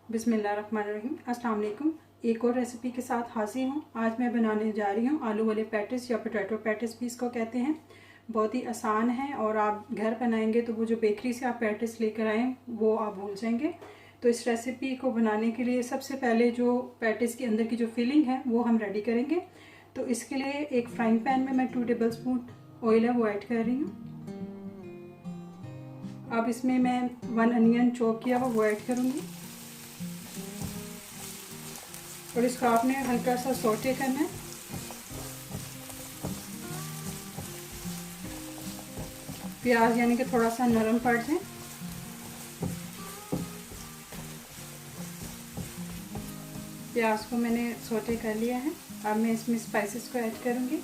बिस्मिल्लाहिर्रहमानिर्रहीम। अस्सलाम वालेकुम। एक और रेसिपी के साथ हाजिर हूँ। आज मैं बनाने जा रही हूँ आलू वाले पैटिस या पोटैटो पैटिस भी इसको कहते हैं। बहुत ही आसान है और आप घर बनाएंगे तो वो जो बेकरी से आप पैटिस लेकर आएँ वो आप भूल जाएंगे। तो इस रेसिपी को बनाने के लिए सबसे पहले जो पैटिस के अंदर की जो फिलिंग है वो हम रेडी करेंगे। तो इसके लिए एक फ्राइंग पैन में मैं 2 टेबल स्पून ऑयल है वो ऐड कर रही हूँ। अब इसमें मैं 1 अनियन चॉप किया हुआ वो ऐड करूँगी और इसको आपने हल्का सा सौटे करना है। प्याज यानी कि थोड़ा सा नरम पड़ जाए। प्याज को मैंने सौटे कर लिया है। अब मैं इसमें स्पाइसेस को ऐड करूँगी।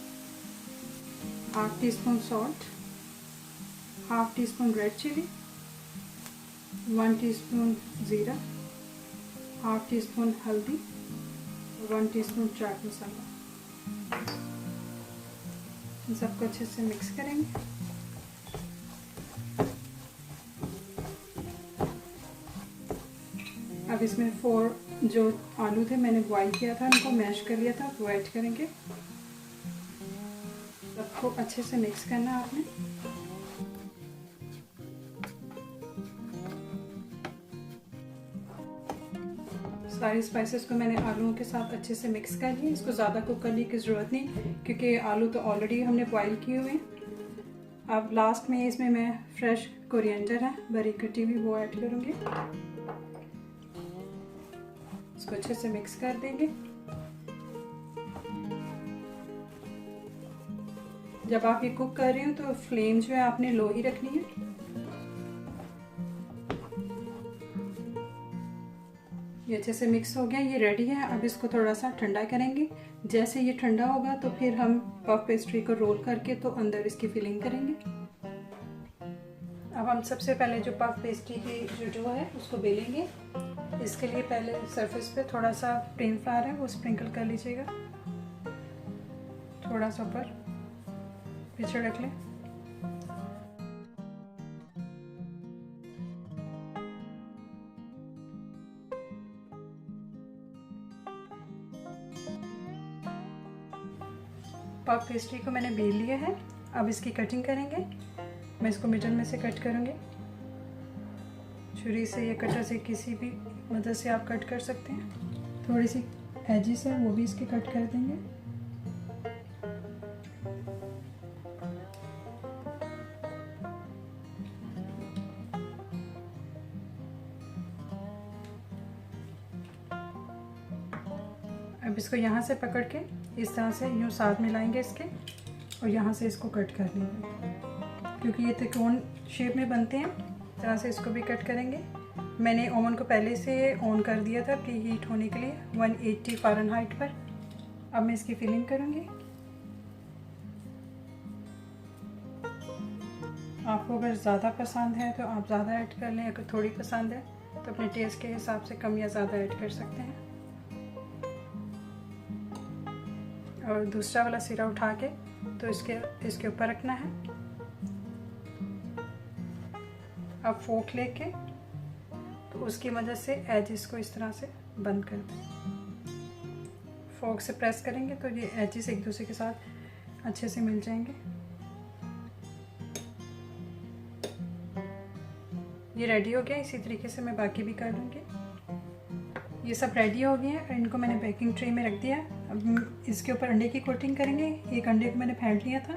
1/2 teaspoon salt, 1/2 teaspoon red chilli, 1 teaspoon ज़ीरा, 1/2 टीस्पून हल्दी, 1 टीस्पून चाट मसाला। इन सबको अच्छे से मिक्स करेंगे। अब इसमें 4 जो आलू थे मैंने बॉईल किया था, उनको मैश कर लिया था, वो ऐड करेंगे। सबको अच्छे से मिक्स करना है आपने। सारी स्पाइसेस को मैंने आलूओं के साथ अच्छे से मिक्स कर लिया। इसको ज़्यादा कुक करने की ज़रूरत नहीं क्योंकि आलू तो ऑलरेडी हमने बॉईल किए हुए हैं। अब लास्ट में इसमें मैं फ्रेश कोरिएंडर है बारीक कटी हुई वो ऐड करूँगी। इसको अच्छे से मिक्स कर देंगे। जब आप ये कुक कर रहे हो तो फ्लेम जो है आपने लो ही रखनी है। ये अच्छे से मिक्स हो गया, ये रेडी है। अब इसको थोड़ा सा ठंडा करेंगे। जैसे ये ठंडा होगा तो फिर हम पफ पेस्ट्री को रोल करके तो अंदर इसकी फिलिंग करेंगे। अब हम सबसे पहले जो पफ पेस्ट्री की जो है उसको बेलेंगे। इसके लिए पहले सरफेस पे थोड़ा सा प्लेन फ्लावर है वो स्प्रिंकल कर लीजिएगा। थोड़ा सा ऊपर पीछे रख लें। पफ पेस्ट्री को मैंने बेल लिया है। अब इसकी कटिंग करेंगे। मैं इसको मिडल में से कट करूँगी। छुरी से या कटर से किसी भी मदद से आप कट कर सकते हैं। थोड़ी सी एजिस है वो भी इसके कट कर देंगे। अब इसको यहाँ से पकड़ के इस तरह से यूँ साथ में लाएंगे इसके और यहाँ से इसको कट कर लेंगे क्योंकि ये त्रिकोण शेप में बनते हैं। इस तरह से इसको भी कट करेंगे। मैंने ओवन को पहले से ऑन कर दिया था प्री हीट होने के लिए 180 फ़ारेनहाइट पर। अब मैं इसकी फिलिंग करूँगी। आपको अगर ज़्यादा पसंद है तो आप ज़्यादा ऐड कर लें, अगर थोड़ी पसंद है तो अपने टेस्ट के हिसाब से कम या ज़्यादा ऐड कर सकते हैं। और दूसरा वाला सिरा उठा के तो इसके ऊपर रखना है। अब फोक लेके तो उसकी मदद से एजेस को इस तरह से बंद कर दें। फोक से प्रेस करेंगे तो ये एजेस एक दूसरे के साथ अच्छे से मिल जाएंगे। ये रेडी हो गया। इसी तरीके से मैं बाकी भी कर लूँगी। ये सब रेडी हो गए हैं। इनको मैंने बेकिंग ट्रे में रख दिया। अब इसके ऊपर अंडे की कोटिंग करेंगे। एक अंडे को मैंने फेंट लिया था,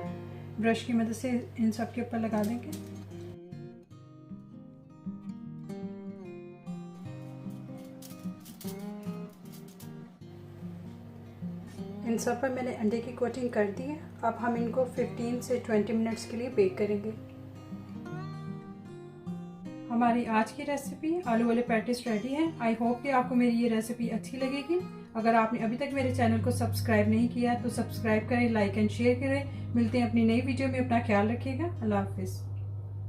ब्रश की मदद से इन सब के ऊपर लगा देंगे। इन सब पर मैंने अंडे की कोटिंग कर दी है। अब हम इनको 15 से 20 मिनट्स के लिए बेक करेंगे। हमारी आज की रेसिपी आलू वाले पैटिस रेडी है। आई होप कि आपको मेरी ये रेसिपी अच्छी लगेगी। अगर आपने अभी तक मेरे चैनल को सब्सक्राइब नहीं किया तो सब्सक्राइब करें, लाइक एंड शेयर करें। मिलते हैं अपनी नई वीडियो में। अपना ख्याल रखिएगा। अल्लाह हाफिज़।